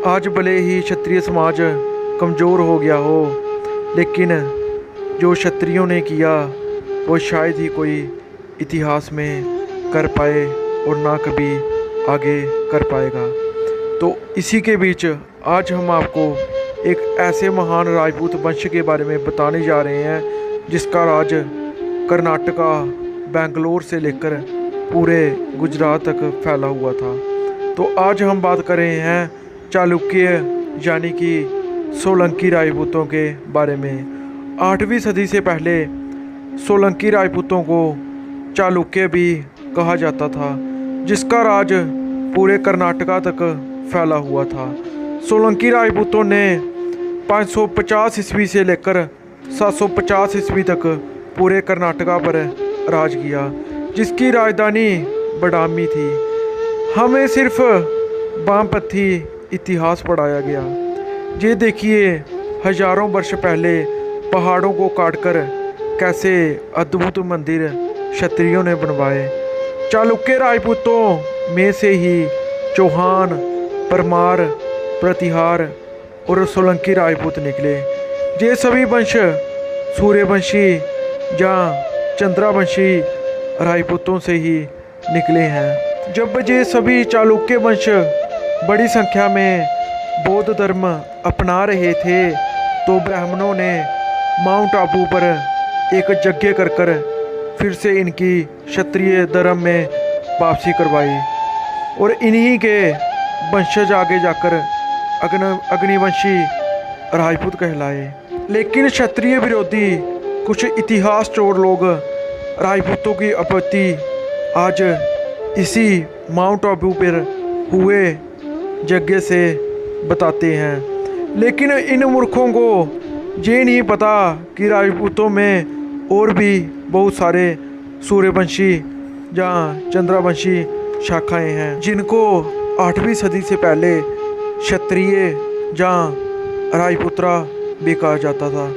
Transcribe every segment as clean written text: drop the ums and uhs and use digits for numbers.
आज भले ही क्षत्रिय समाज कमज़ोर हो गया हो, लेकिन जो क्षत्रियों ने किया वो शायद ही कोई इतिहास में कर पाए और ना कभी आगे कर पाएगा। तो इसी के बीच आज हम आपको एक ऐसे महान राजपूत वंश के बारे में बताने जा रहे हैं जिसका राज कर्नाटका, बेंगलोर से लेकर पूरे गुजरात तक फैला हुआ था। तो आज हम बात कर रहे हैं चालुक्य यानी कि सोलंकी राजपूतों के बारे में। 8वीं सदी से पहले सोलंकी राजपूतों को चालुक्य भी कहा जाता था, जिसका राज पूरे कर्नाटका तक फैला हुआ था। सोलंकी राजपूतों ने 550 ईस्वी से लेकर 750 ईस्वी तक पूरे कर्नाटका पर राज किया, जिसकी राजधानी बदामी थी। हमें सिर्फ वामपंथी इतिहास पढ़ाया गया। ये देखिए, हजारों वर्ष पहले पहाड़ों को काटकर कैसे अद्भुत मंदिर क्षत्रियों ने बनवाए। चालुक्य राजपूतों में से ही चौहान, परमार, प्रतिहार और सोलंकी राजपूत निकले। ये सभी वंश सूर्यवंशी या चंद्रवंशी राजपूतों से ही निकले हैं। जब ये सभी चालुक्य वंश बड़ी संख्या में बौद्ध धर्म अपना रहे थे तो ब्राह्मणों ने माउंट आबू पर एक यज्ञ कर फिर से इनकी क्षत्रिय धर्म में वापसी करवाई और इन्हीं के वंशज आगे जाकर अग्निवंशी राजपूत कहलाए। लेकिन क्षत्रिय विरोधी कुछ इतिहास चोर लोग राजपूतों की आपत्ति आज इसी माउंट आबू पर हुए यज्ञ से बताते हैं। लेकिन इन मूर्खों को ये नहीं पता कि राजपूतों में और भी बहुत सारे सूर्यवंशी या चंद्रवंशी शाखाएं हैं, जिनको 8वीं सदी से पहले क्षत्रिय या राजपुत्रा भी कहा जाता था।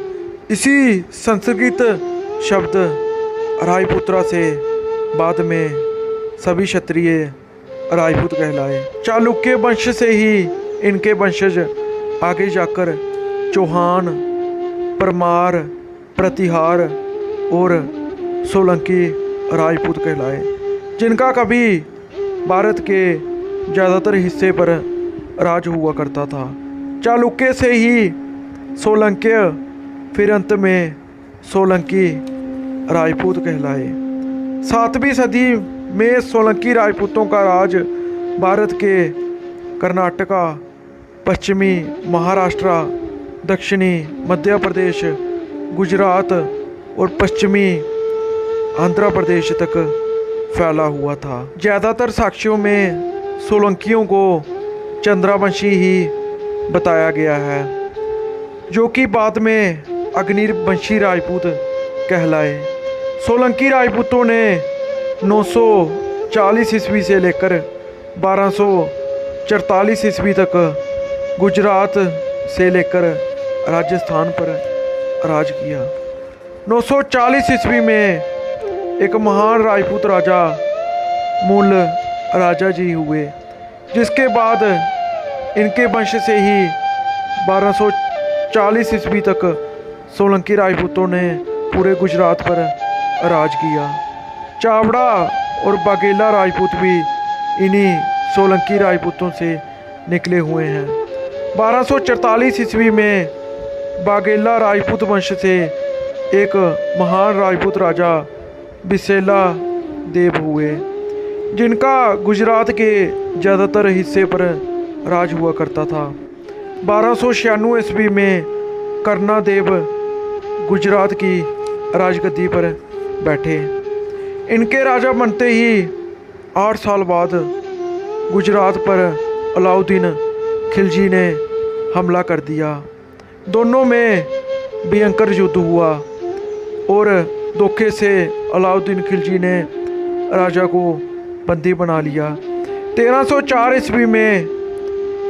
इसी संस्कृत शब्द राजपुत्रा से बाद में सभी क्षत्रिय राजपूत कहलाए। चालुक्य वंश से ही इनके वंशज आगे जाकर चौहान, परमार, प्रतिहार और सोलंकी राजपूत कहलाए, जिनका कभी भारत के ज़्यादातर हिस्से पर राज हुआ करता था। चालुक्य से ही सोलंक्य, फिर अंत में सोलंकी राजपूत कहलाए। 7वीं सदी में सोलंकी राजपूतों का राज भारत के कर्नाटका, पश्चिमी महाराष्ट्र, दक्षिणी मध्य प्रदेश, गुजरात और पश्चिमी आंध्र प्रदेश तक फैला हुआ था। ज़्यादातर साक्ष्यों में सोलंकियों को चंद्रवंशी ही बताया गया है, जो कि बाद में अग्निवंशी राजपूत कहलाए। सोलंकी राजपूतों ने 940 ईस्वी से लेकर 1244 ईस्वी तक गुजरात से लेकर राजस्थान पर राज किया। 940 ईस्वी में एक महान राजपूत राजा मूल राजा जी हुए, जिसके बाद इनके वंश से ही 1240 ईस्वी तक सोलंकी राजपूतों ने पूरे गुजरात पर राज किया। चावड़ा और बाघेला राजपूत भी इन्हीं सोलंकी राजपूतों से निकले हुए हैं। 1244 ईस्वी में बाघेला राजपूत वंश से एक महान राजपूत राजा बिसेला देव हुए, जिनका गुजरात के ज़्यादातर हिस्से पर राज हुआ करता था। 1296 ईस्वी में करना देव गुजरात की राजगद्दी पर बैठे। इनके राजा बनते ही 8 साल बाद गुजरात पर अलाउद्दीन खिलजी ने हमला कर दिया। दोनों में भयंकर युद्ध हुआ और धोखे से अलाउद्दीन खिलजी ने राजा को बंदी बना लिया। 1304 ईस्वी में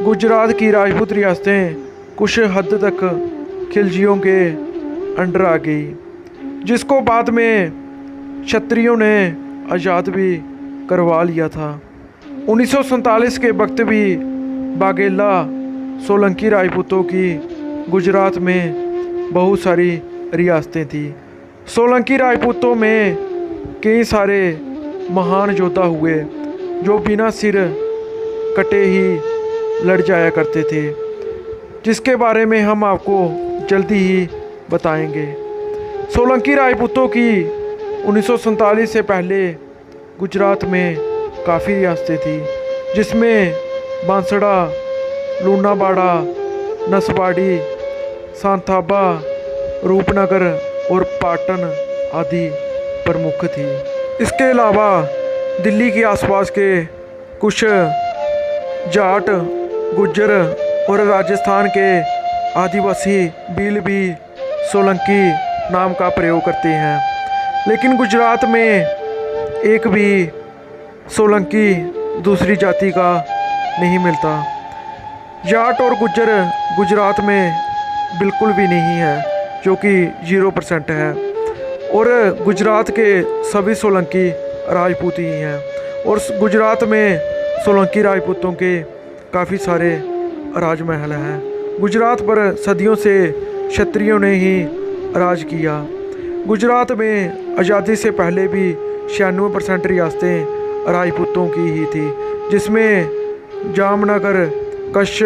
गुजरात की राजपूत रियासतें कुछ हद तक खिलजियों के अंडर आ गई, जिसको बाद में क्षत्रियों ने आज़ाद भी करवा लिया था। 1947 के वक्त भी बाघेला सोलंकी राजपूतों की गुजरात में बहुत सारी रियासतें थी। सोलंकी राजपूतों में कई सारे महान योद्धा हुए जो बिना सिर कटे ही लड़ जाया करते थे, जिसके बारे में हम आपको जल्दी ही बताएंगे। सोलंकी राजपूतों की 1947 से पहले गुजरात में काफ़ी रियासतें थी, जिसमें बांसड़ा, लूनावाड़ा, नसवाड़ी, सांथाबा, रूपनगर और पाटन आदि प्रमुख थी। इसके अलावा दिल्ली के आसपास के कुछ जाट, गुज्जर और राजस्थान के आदिवासी भील भी सोलंकी नाम का प्रयोग करते हैं, लेकिन गुजरात में एक भी सोलंकी दूसरी जाति का नहीं मिलता। जाट और गुज्जर गुजरात में बिल्कुल भी नहीं है, जो कि 0% है, और गुजरात के सभी सोलंकी राजपूत ही हैं। और गुजरात में सोलंकी राजपूतों के काफ़ी सारे राजमहल हैं। गुजरात पर सदियों से क्षत्रियों ने ही राज किया। गुजरात में आज़ादी से पहले भी 96% रियासतें राजपूतों की ही थी, जिसमें जामनगर, कच्छ,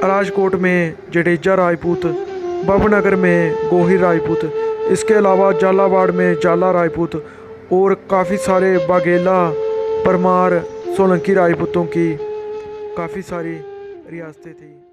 राजकोट में जडेजा राजपूत, बबनगर में गोहिर राजपूत, इसके अलावा झालावाड़ में झाला राजपूत और काफ़ी सारे बाघेला, परमार, सोलंकी राजपूतों की काफ़ी सारी रियासतें थी।